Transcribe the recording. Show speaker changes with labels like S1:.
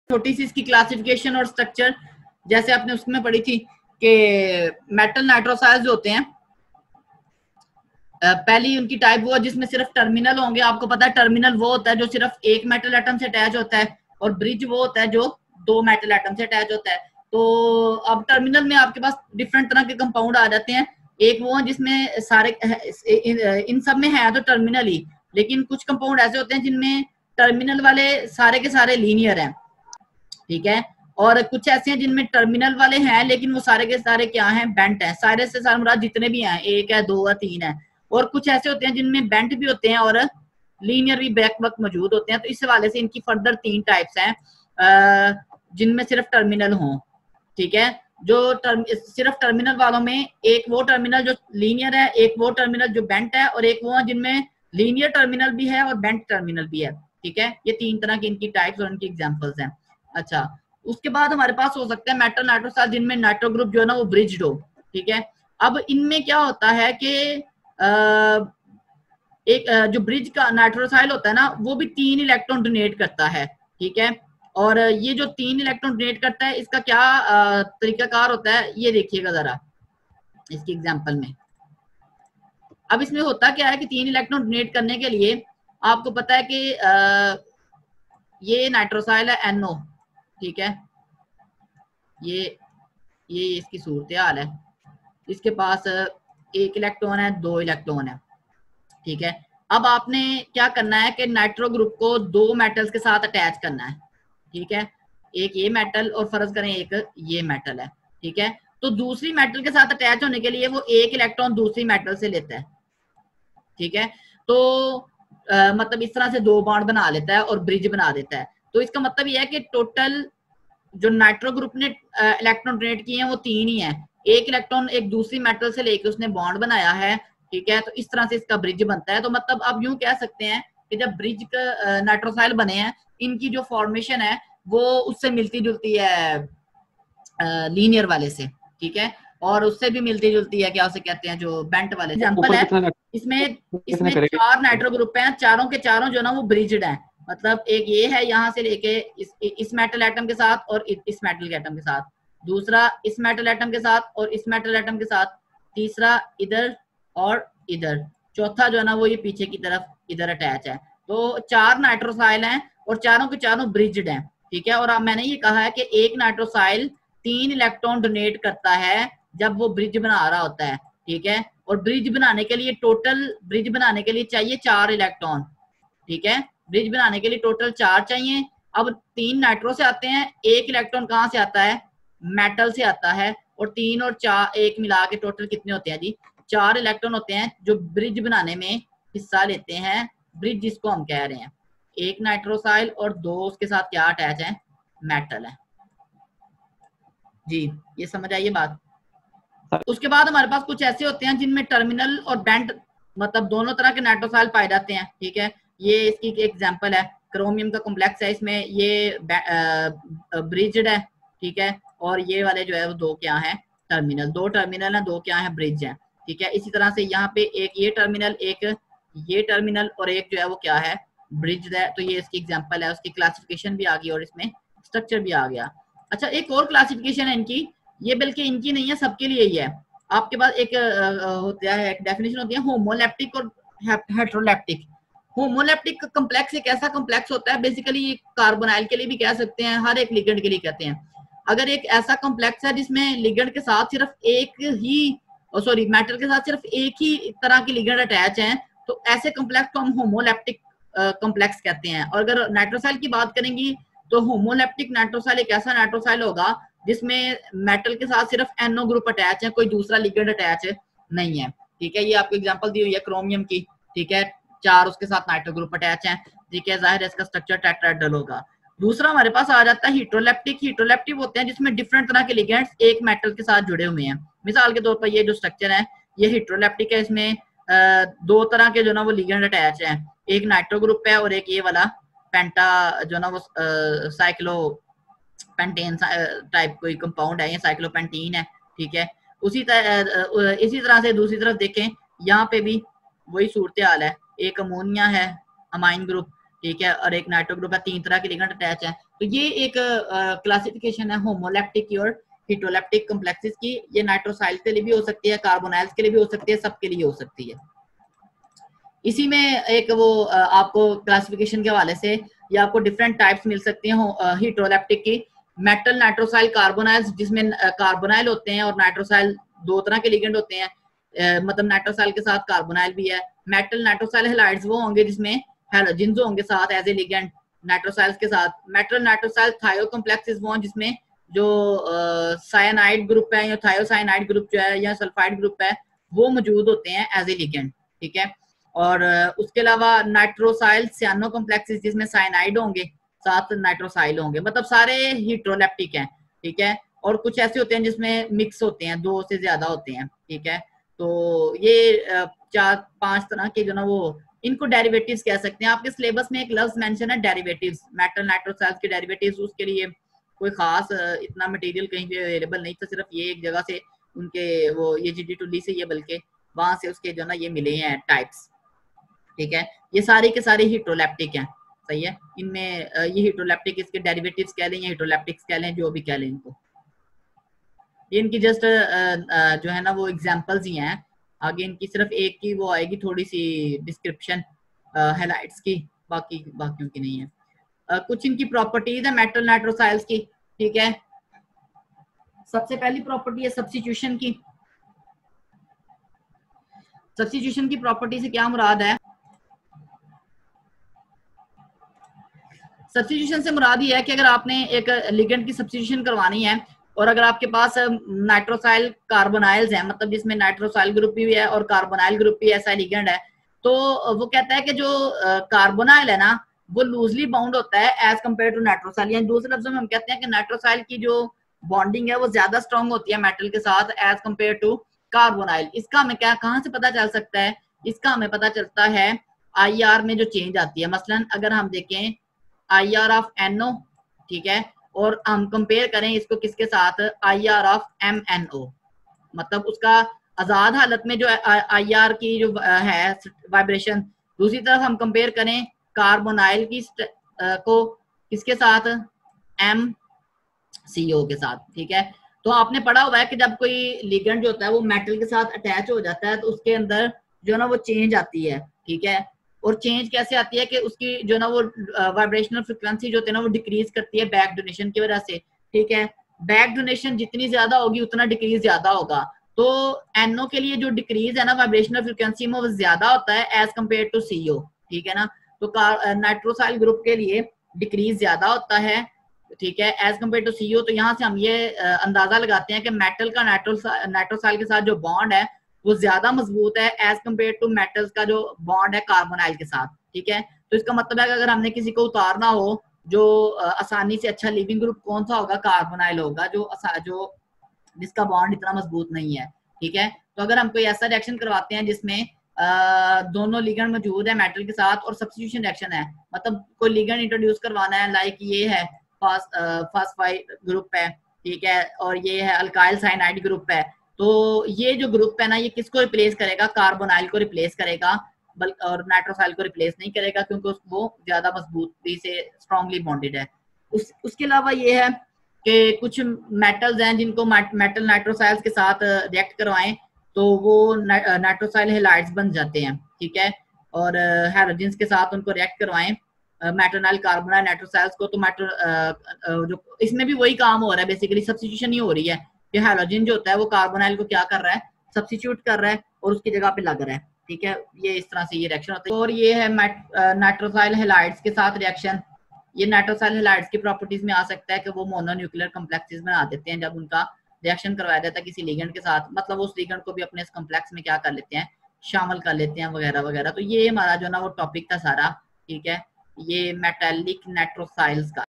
S1: छोटी सी इसकी क्लासिफिकेशन और स्ट्रक्चर, जैसे आपने उसमें पढ़ी थी कि मेटल नाइट्रोसाइल्स जो होते हैं, पहली उनकी टाइप वो है जिसमें सिर्फ टर्मिनल होंगे। आपको पता है टर्मिनल वो होता है जो सिर्फ एक मेटल एटम से अटैच होता है, और ब्रिज वो होता है जो दो मेटल एटम से अटैच होता है। तो अब टर्मिनल में आपके पास डिफरेंट तरह के कंपाउंड आ जाते हैं। एक वो है जिसमें सारे इन सब में है तो टर्मिनल ही, लेकिन कुछ कंपाउंड ऐसे होते हैं जिनमें टर्मिनल वाले सारे के सारे लीनियर हैं, ठीक है। और कुछ ऐसे हैं जिनमें टर्मिनल वाले हैं लेकिन वो सारे के सारे क्या हैं, बेंट हैं। सारे से सारे मुराद जितने भी हैं, एक है, दो है, तीन है। और कुछ ऐसे होते हैं जिनमें बेंट भी होते हैं और लीनियर भी बैक वक्त मौजूद होते हैं। तो इस हवाले से इनकी फर्दर तीन टाइप्स हैं जिनमें सिर्फ टर्मिनल हों, ठीक है। जो सिर्फ टर्मिनल वालों में एक वो टर्मिनल जो लीनियर है, एक वो टर्मिनल जो बेंट है, और एक वो है जिनमें लीनियर टर्मिनल भी है और बेंट टर्मिनल भी है, ठीक है। ये तीन तरह की इनकी टाइप्स और इनकी एग्जांपल्स हैं। अच्छा, उसके बाद हमारे पास हो सकता है मेटल नाइट्रोसाइल जिनमें नाइट्रो ग्रुप जो है ना वो ब्रिज्ड हो, ठीक है। अब इनमें क्या होता है कि एक जो ब्रिज का नाइट्रोसाइल होता है ना वो भी 3 इलेक्ट्रॉन डोनेट करता है, ठीक है। और ये जो 3 इलेक्ट्रॉन डोनेट करता है इसका क्या तरीकाकार होता है ये देखिएगा जरा इसकी एग्जांपल में। अब इसमें होता क्या है कि 3 इलेक्ट्रॉन डोनेट करने के लिए आपको पता है कि ये नाइट्रोसाइल है NO, ठीक है। ये इसकी सूरत हाल है, इसके पास एक इलेक्ट्रॉन है, 2 इलेक्ट्रॉन है, ठीक है। अब आपने क्या करना है कि नाइट्रो ग्रुप को 2 मेटल्स के साथ अटैच करना है, ठीक है। एक ये मेटल और फर्ज करें एक ये मेटल है, ठीक है। तो दूसरी मेटल के साथ अटैच होने के लिए वो एक इलेक्ट्रॉन दूसरी मेटल से लेता है, ठीक है। तो मतलब इस तरह से 2 बॉन्ड बना लेता है और ब्रिज बना देता है। तो इसका मतलब यह है कि टोटल जो नाइट्रो ग्रुप ने इलेक्ट्रॉन डोनेट किए हैं वो 3 ही है। एक इलेक्ट्रॉन एक दूसरी मेटल से लेके उसने बॉन्ड बनाया है, ठीक है। तो इस तरह से इसका ब्रिज बनता है। तो मतलब आप यूं कह सकते हैं कि जब ब्रिज का नाइट्रोसाइल बने हैं इनकी जो फॉर्मेशन है वो उससे मिलती जुलती है लीनियर वाले से, ठीक है। और उससे भी मिलती जुलती है क्या उसे कहते हैं जो बेंट वाले। एग्जांपल है इसमें 4 नाइट्रो ग्रुप हैं, चारों के चारों जो ना वो ब्रिज्ड हैं। मतलब एक ये है यहाँ से लेके इस मेटल एटम के साथ और इस मेटल एटम के साथ, दूसरा इस मेटल एटम के साथ और इस मेटल एटम के साथ, तीसरा इधर और इधर, चौथा जो है ना वो ये पीछे की तरफ इधर अटैच है। तो 4 नाइट्रोसाइल हैं और चारों के चारों ब्रिज्ड हैं, ठीक है। और अब मैंने ये कहा है कि एक नाइट्रोसाइल 3 इलेक्ट्रॉन डोनेट करता है जब वो ब्रिज बना रहा होता है, ठीक है। और ब्रिज बनाने के लिए टोटल ब्रिज बनाने के लिए चाहिए 4 इलेक्ट्रॉन, ठीक है। ब्रिज बनाने के लिए टोटल 4 चाहिए। अब 3 नाइट्रो से आते हैं, एक इलेक्ट्रॉन कहाँ से आता है, मेटल से आता है। और 3 और 4 एक मिला के टोटल कितने होते हैं जी, 4 इलेक्ट्रॉन होते हैं जो ब्रिज बनाने में हिस्सा लेते हैं। ब्रिज जिसको हम कह रहे हैं, एक नाइट्रोसाइल और 2 उसके साथ क्या अटैच है, मेटल है जी। ये समझ आइए बात। उसके बाद हमारे पास कुछ ऐसे होते हैं जिनमें टर्मिनल और बेंट मतलब दोनों तरह के नाइट्रोसाइल पाए जाते हैं, ठीक है। ये इसकी एक एग्जांपल है, क्रोमियम का कॉम्प्लेक्स है, इसमें ये ब्रिज्ड है, ठीक है। और ये वाले जो है वो 2 क्या है, टर्मिनल, 2 टर्मिनल है, 2 क्या है, ब्रिज है, ठीक है। इसी तरह से यहाँ पे एक ये टर्मिनल, एक ये टर्मिनल और एक जो है वो क्या है, ब्रिज है। तो ये इसकी एग्जांपल है, उसकी क्लासिफिकेशन भी आ गई और इसमें स्ट्रक्चर भी आ गया। अच्छा, एक और क्लासिफिकेशन है इनकी, ये बल्कि इनकी नहीं है, सबके लिए ही है। आपके पास एक होता है, एक डेफिनेशन होती है होमोलैप्टिक और हेटेरोलैप्टिक। होमोलैप्टिक कॉम्प्लेक्स एक ऐसा कॉम्प्लेक्स होता है, बेसिकली कार्बोनाइल के लिए भी कह सकते हैं, हर एक लिगेंड के लिए कहते हैं। अगर एक ऐसा कॉम्प्लेक्स है जिसमें लिगेंड के साथ सिर्फ एक ही मेटल के साथ सिर्फ एक ही तरह की लिगेंड अटैच है, तो ऐसे कॉम्प्लेक्स को हम होमोलैप्टिक कॉम्प्लेक्स कहते हैं। और अगर नाइट्रोसाइल की बात करेंगी तो होमोलैप्टिक नाइट्रोसाइल एक ऐसा नाइट्रोसाइल होगा जिसमें मेटल के साथ सिर्फ NO ग्रुप अटैच है, कोई दूसरा लिगेंड अटैच नहीं है, ठीक है। ये आपको एग्जांपल दी हुई है क्रोमियम की, ठीक है। 4 उसके साथ नाइट्रो ग्रुप अटैच है, ठीक है। जाहिर है इसका स्ट्रक्चर टेट्राहेड्रल होगा। दूसरा हमारे पास आ जाता है हेटेरोलैप्टिक। हेटेरोलैप्टिक होते हैं जिसमें डिफरेंट तरह के लिगेंड्स एक मेटल के साथ जुड़े हुए हैं। मिसाल के तौर पर ये जो स्ट्रक्चर है ये हेटेरोलैप्टिक है, इसमें 2 तरह के जो ना वो लिगेंड अटैच है, एक नाइट्रो ग्रुप है और एक ये वाला पेंटा जो ना वो साइक्लो पेंटेन टाइप कोई कंपाउंड है, ये साइक्लोपेंटीन है, ठीक है। इसी तरह से दूसरी तरफ देखें, यहाँ पे भी वही सूरत हाल है, एक अमोनिया है अमाइन ग्रुप, ठीक है, और एक नाइट्रो ग्रुप है, 3 तरह के लिगेंड अटैच है। तो ये एक क्लासिफिकेशन है होमोलैप्टिक और हेटेरोलैप्टिक कॉम्प्लेक्सेस की। ये नाइट्रोसाइल के लिए भी हो सकती है, कार्बोनाइल्स के लिए भी हो सकती है, सबके लिए हो सकती है। इसी में एक वो आपको क्लासिफिकेशन के हवाले से ये आपको डिफरेंट टाइप्स मिल सकती हैं हेटेरोलैप्टिक की। मेटल नाइट्रोसाइल कार्बोनाइल्स, जिसमें कार्बोनाइल होते हैं और नाइट्रोसाइल दो तरह के लिगेंड होते हैं, मतलब नाइट्रोसाइल के साथ कार्बोनाइल भी है। मेटल नाइट्रोसाइल हैलाइड्स वो होंगे जिसमें हैलोजेंस होंगे साथ एज ए लिगेंड नाइट्रोसाइल्स के साथ। मेटल नाइट्रोसाइल थायो कॉम्प्लेक्सेस वो हैं जिसमें जो साइनाइड ग्रुप है या थायोसाइनाइड ग्रुप जो है या सल्फाइड ग्रुप है वो मौजूद होते हैं एज ए लिगेंड, ठीक है। और उसके अलावा नाइट्रोसाइल सियानो कॉम्प्लेक्सेस जिसमें साइनाइड होंगे साथ नाइट्रोसाइल होंगे, मतलब सारे हेटेरोलैप्टिक हैं, ठीक है। और कुछ ऐसे होते हैं जिसमें मिक्स होते हैं, दो से ज्यादा होते हैं, ठीक है। तो ये 4-5 तरह के जो ना वो इनको डेरिवेटिव्स कह सकते हैं। आपके सिलेबस में एक लफ्ज मेंशन है डेरिवेटिव्स, मेटल नाइट्रोसाइल्स के डेरिवेटिव्स। उसके लिए कोई खास इतना मटेरियल कहीं पे अवेलेबल नहीं था, सिर्फ ये एक जगह से उनके वो ये GD2D से ये बल्कि वहां से उसके जो ना ये मिले हैं टाइप्स, ठीक है। ये सारे के सारे हेटेरोलैप्टिक हैं, सही है। इनमें ये हेटेरोलैप्टिक इसके डेरिवेटिव्स कह लें या हेटेरोलैप्टिक्स कह लें, जो भी कह लें इनको। ये इनकी जस्ट जो है ना वो एग्जांपल्स ही हैं। आगे इनकी सिर्फ एक की वो आएगी थोड़ी सी डिस्क्रिप्शन हैलाइट्स की, बाकियों की नहीं है। कुछ इनकी प्रॉपर्टीज है मेटल नाइट्रोसाइल्स की, ठीक है। सबसे पहली प्रॉपर्टी है सब्स्टिट्यूशन की। सब्स्टिट्यूशन की प्रॉपर्टी से क्या मुराद है? सब्स्टिट्यूशन से मुराद ये है कि अगर आपने एक लिगेंड की सब्स्टिट्यूशन करवानी है और अगर आपके पास नाइट्रोसाइल कार्बोनाइल्स हैं, मतलब जिसमें नाइट्रोसाइल ग्रुप भी है और कार्बोनाइल ग्रुप भी ऐसा लिगेंड है, तो वो कहता है कि जो कार्बोनाइल है ना वो लूजली बाउंड होता है एज कम्पेयर टू नाइट्रोसाइल। यानी दूसरे लफ्जों में हम कहते हैं कि नाइट्रोसाइल की जो बॉन्डिंग है वो ज्यादा स्ट्रॉन्ग होती है मेटल के साथ एज कम्पेयर टू कार्बोनाइल। इसका हमें क्या कहाँ से पता चल सकता है? इसका हमें पता चलता है IR में जो चेंज आती है। मसलन अगर हम देखें IR ऑफ NO, ठीक है, और हम कंपेयर करें इसको किसके साथ? IR ऑफ MNO, मतलब उसका आजाद हालत में जो IR की जो है वाइब्रेशन, दूसरी तरफ हम कंपेयर करें कार्बोनाइल की को किसके साथ? MCO के साथ, ठीक है। तो आपने पढ़ा हुआ है कि जब कोई लिगेंड जो होता है वो मेटल के साथ अटैच हो जाता है तो उसके अंदर जो ना वो चेंज आती है, ठीक है। और चेंज कैसे आती है कि उसकी जो ना वो वाइब्रेशनल फ्रिक्वेंसी जो होती है ना वो डिक्रीज करती है बैक डोनेशन की वजह से, ठीक है। बैक डोनेशन जितनी ज्यादा होगी उतना डिक्रीज ज्यादा होगा। तो NO के लिए जो डिक्रीज है ना वाइब्रेशनल फ्रिक्वेंसी में वो ज्यादा होता है एज कम्पेयर टू CO, ठीक है ना। तो नाइट्रोसाइल ग्रुप के लिए डिक्रीज ज्यादा होता है, ठीक है, एज कम्पेयर टू CO। तो यहाँ से हम ये अंदाजा लगाते हैं कि मेटल का नाइट्रोसाइल के साथ जो बॉन्ड है वो ज्यादा मजबूत है एज कम्पेयर टू मेटल्स का जो बॉन्ड है कार्बोनाइल के साथ, ठीक है। तो इसका मतलब है कि अगर हमने किसी को उतारना हो जो आसानी से अच्छा लिविंग ग्रुप कौन सा होगा? कार्बोनाइल होगा, जो जिसका बॉन्ड इतना मजबूत नहीं है, ठीक है। तो अगर हम कोई ऐसा रिएक्शन करवाते हैं जिसमें दोनों लिगेंड मौजूद है मेटल के साथ और सब्स्टिट्यूशन रिएक्शन है, मतलब कोई लिगेंड इंट्रोड्यूस करवाना है, लाइक ये है फास्फाइड ग्रुप है, ठीक है, और ये है अल्काइल साइनाइड ग्रुप है। तो ये जो ग्रुप है ना ये किसको रिप्लेस करेगा? कार्बोनाइल को रिप्लेस करेगा, और नाइट्रोसाइल को रिप्लेस नहीं करेगा क्योंकि वो ज्यादा मजबूती से स्ट्रांगली बॉन्डेड है। उसके अलावा ये है कि कुछ मेटल्स हैं जिनको मेटल नाइट्रोसाइल्स के साथ रिएक्ट करवाएं तो वो नाइट्रोसाइल हैलाइड्स बन जाते हैं, ठीक है। और हैलोजेंस के साथ उनको रिएक्ट करवाएं मेटोनाइल कार्बोनाइल नाइट्रोसाइल्स को, तो जो इसमें भी वही काम हो रहा है, बेसिकली सब्स्टिट्यूशन ही हो रही है कि हैलोजन जो होता है वो कार्बोनाइल को क्या कर रहा है? सब्स्टिट्यूट कर रहा है और उसकी जगह पे लग रहा है, ठीक है। ये इस तरह से ये रिएक्शन होता है। और ये है नाइट्रोसाइल हैलाइड्स के साथ रिएक्शन। ये नाइट्रोसाइल हैलाइड्स की प्रॉपर्टीज में आ सकता है कि वो मोनोन्यूक्लियर कॉम्प्लेक्सेस बना देते हैं जब उनका रिएक्शन करवाया जाता है किसी लिगेंड के साथ, मतलब उस लिगेंड को भी अपने इस कॉम्प्लेक्स में क्या कर लेते हैं? शामिल कर लेते हैं वगैरह वगैरह। तो ये हमारा जो ना वो टॉपिक था सारा, ठीक है, ये मेटालिक नाइट्रोसाइल्स का।